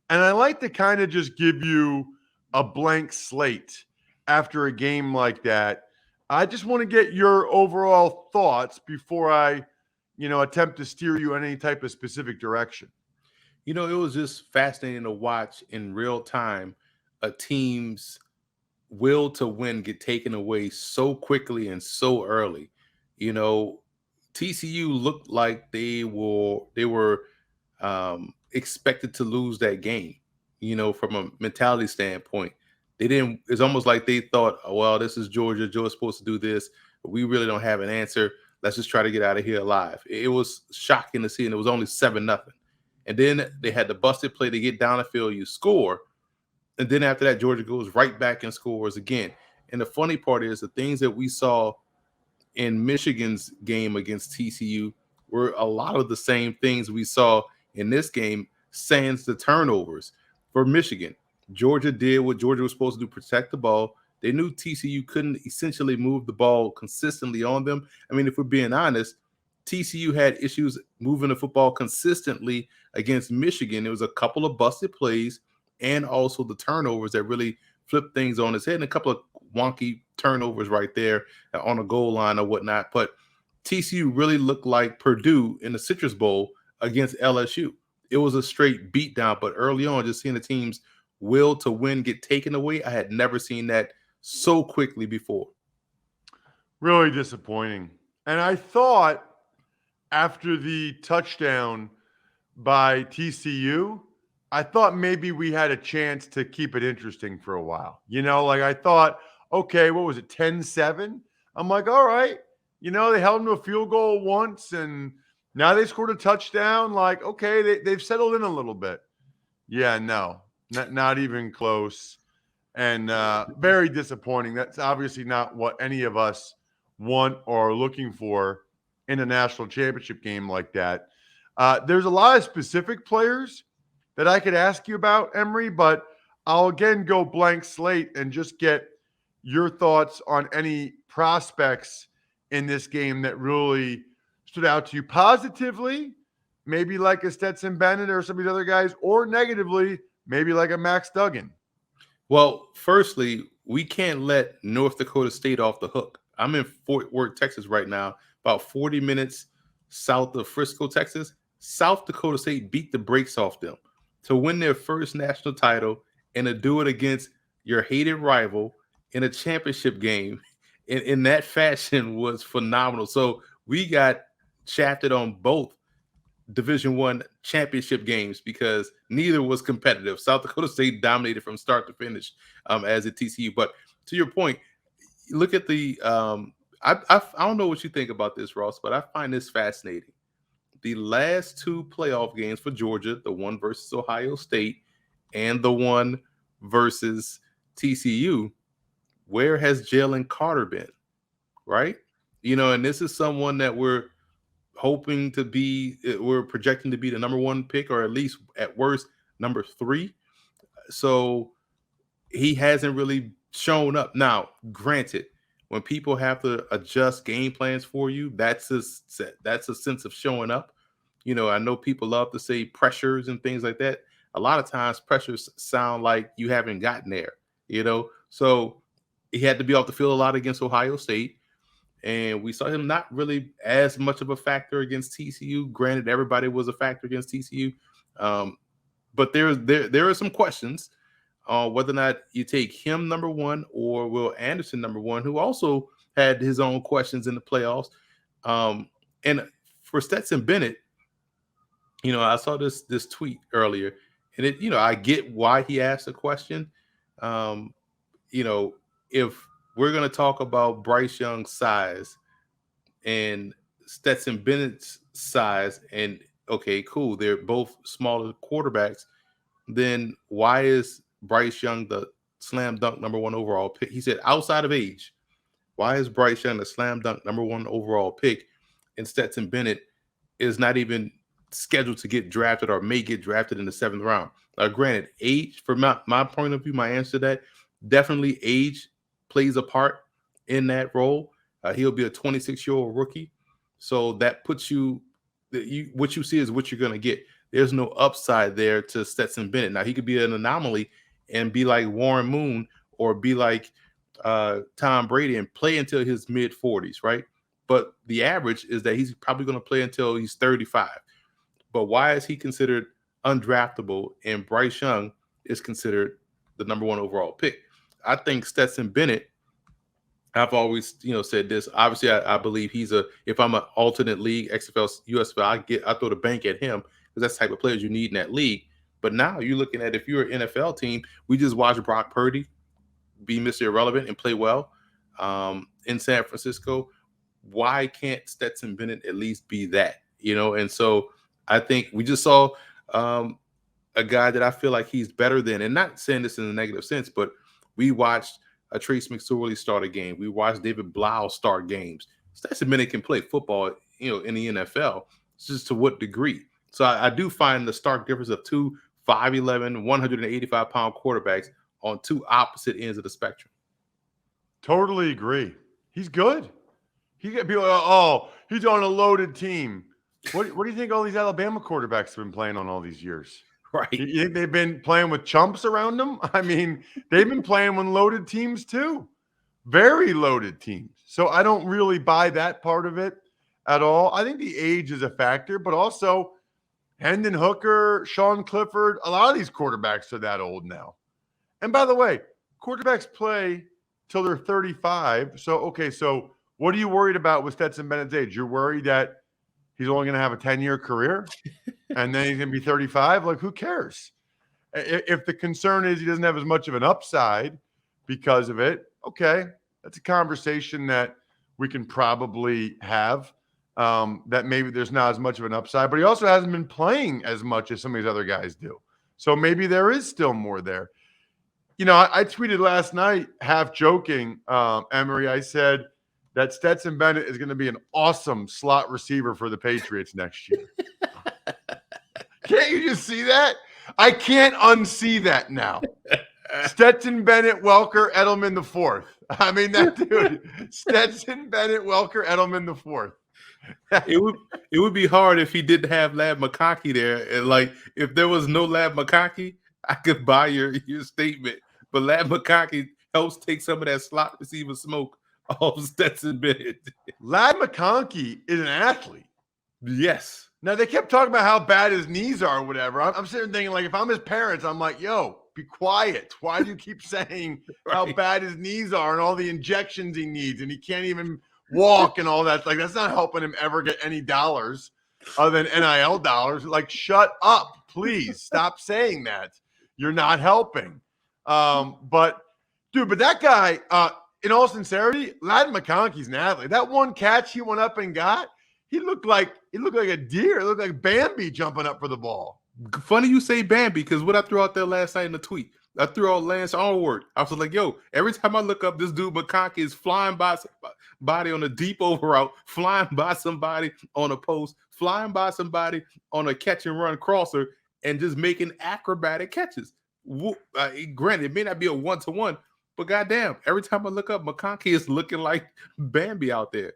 And I like to kind of just give you a blank slate after a game like that. I just want to get your overall thoughts before I, attempt to steer you in any type of specific direction. It was just fascinating to watch in real time a team's will to win get taken away so quickly and so early. You know, TCU looked like they were expected to lose that game. From a mentality standpoint, they didn't. It's almost like they thought, oh, well, this is Georgia. Georgia's supposed to do this. But we really don't have an answer. Let's just try to get out of here alive. It was shocking to see, and it was only 7-0. And then they had the busted play to get down the field. You score, and then after that, Georgia goes right back and scores again. And the funny part is the things that we saw in Michigan's game against TCU were a lot of the same things we saw in this game, sans the turnovers for Michigan. Georgia did what Georgia was supposed to do, protect the ball. They knew TCU couldn't essentially move the ball consistently on them. I mean, if we're being honest, TCU had issues moving the football consistently against Michigan. There was a couple of busted plays and also the turnovers that really flipped things on its head, and a couple of wonky turnovers right there on a goal line or whatnot. But TCU really looked like Purdue in the Citrus Bowl against LSU. It was a straight beatdown, but early on, just seeing the team's will to win get taken away, I had never seen that so quickly before. Really disappointing. And I thought after the touchdown by TCU, I thought maybe we had a chance to keep it interesting for a while. Like I thought, okay, what was it, 10-7? I'm like, all right, they held them to a field goal once and now they scored a touchdown. Like, okay, they've settled in a little bit. Yeah, no, not even close. And very disappointing. That's obviously not what any of us want or are looking for in a national championship game like that. There's a lot of specific players that I could ask you about, Emory, but I'll again go blank slate and just get your thoughts on any prospects in this game that really stood out to you positively, maybe like a Stetson Bennett or some of these other guys, or negatively, maybe like a Max Duggan. Well, firstly, we can't let North Dakota State off the hook. I'm in Fort Worth, Texas right now, about 40 minutes south of Frisco, Texas. South Dakota State beat the brakes off them to win their first national title and to do it against your hated rival in a championship game in that fashion was phenomenal. So we got shafted on both Division 1 championship games because neither was competitive. South Dakota State dominated from start to finish as a TCU. But to your point, look at the I don't know what you think about this, Ross, but I find this fascinating. The last two playoff games for Georgia, the one versus Ohio State and the one versus TCU, where has Jalen Carter been? Right? And this is someone that we're projecting to be the number one pick, or at least at worst number 3. So he hasn't really shown up. Now, granted, when people have to adjust game plans for you, that's a sense of showing up. I know people love to say pressures and things like that. A lot of times pressures sound like you haven't gotten there, So he had to be off the field a lot against Ohio State. And we saw him not really as much of a factor against TCU. Granted, everybody was a factor against TCU. But there are some questions whether or not you take him number 1 or Will Anderson number 1, who also had his own questions in the playoffs. And for Stetson Bennett, I saw this tweet earlier, and I get why he asked the question. Um, if we're going to talk about Bryce Young's size and Stetson Bennett's size, and okay, cool, they're both smaller quarterbacks, then why is Bryce Young the slam dunk number 1 overall pick? He said outside of age, why is Bryce Young the slam dunk number 1 overall pick and Stetson Bennett is not even scheduled to get drafted or may get drafted in the 7th round? Granted, age, from my point of view, my answer to that, definitely age plays a part in that role. He'll be a 26-year-old rookie. So that puts what you see is what you're going to get. there's no upside there to Stetson Bennett. Now, he could be an anomaly and be like Warren Moon or be like Tom Brady and play until his mid-40s, right? But the average is that he's probably going to play until he's 35. But why is he considered undraftable and Bryce Young is considered the number 1 overall pick? I think Stetson Bennett, I've always, said this. Obviously, I believe if I'm an alternate league, XFL, USFL, I throw the bank at him because that's the type of players you need in that league. But now you're looking at, if you're an NFL team, we just watched Brock Purdy be Mr. Irrelevant and play well in San Francisco. Why can't Stetson Bennett at least be that? And so I think we just saw a guy that I feel like he's better than, and not saying this in a negative sense, but we watched a Trace McSorley start a game. We watched David Blau start games. Stetson Bennett can play football, in the NFL. It's just to what degree. So I do find the stark difference of two 5'11", 185-pound quarterbacks on two opposite ends of the spectrum. Totally agree. He's good. He got people. Oh, he's on a loaded team. What do you think all these Alabama quarterbacks have been playing on all these years? Right. You think they've been playing with chumps around them? I mean, they've been playing with loaded teams too. Very loaded teams. So I don't really buy that part of it at all. I think the age is a factor, but also Hendon Hooker, Sean Clifford, a lot of these quarterbacks are that old now. And by the way, quarterbacks play till they're 35. So what are you worried about with Stetson Bennett's age? You're worried that he's only going to have a 10-year career and then he's going to be 35? Like, who cares? If the concern is he doesn't have as much of an upside because of it, okay, that's a conversation that we can probably have, that maybe there's not as much of an upside, but he also hasn't been playing as much as some of these other guys do. So maybe there is still more there. I tweeted last night, half joking, Emory, I said that Stetson Bennett is going to be an awesome slot receiver for the Patriots next year. Can't you just see that? I can't unsee that now. Stetson Bennett, Welker, Edelman the fourth. I mean, that dude, Stetson Bennett, Welker, Edelman the fourth. It would be hard if he didn't have Lab McConkey there. And like, if there was no Lab McConkey, I could buy your statement. But Lab McConkey helps take some of that slot receiver smoke off Stetson Bennett. Lab McConkey is an athlete. Yes. Now, they kept talking about how bad his knees are or whatever. I'm sitting thinking, like, if I'm his parents, I'm like, yo, be quiet. Why do you keep saying how bad his knees are and all the injections he needs and he can't even walk and all that? Like, that's not helping him ever get any dollars other than NIL dollars. Like, shut up, please. Stop saying that. You're not helping. But that guy, in all sincerity, Lad McConkey's an athlete. That one catch he went up and got, he looked like a deer. It looked like Bambi jumping up for the ball. Funny you say Bambi, because what I threw out there last night in the tweet, I threw out Lance Allward. I was like, yo, every time I look up, this dude McConkey is flying by somebody on a deep over route, flying by somebody on a post, flying by somebody on a catch and run crosser, and just making acrobatic catches. Granted, it may not be a one-to-one, but goddamn, every time I look up, McConkey is looking like Bambi out there.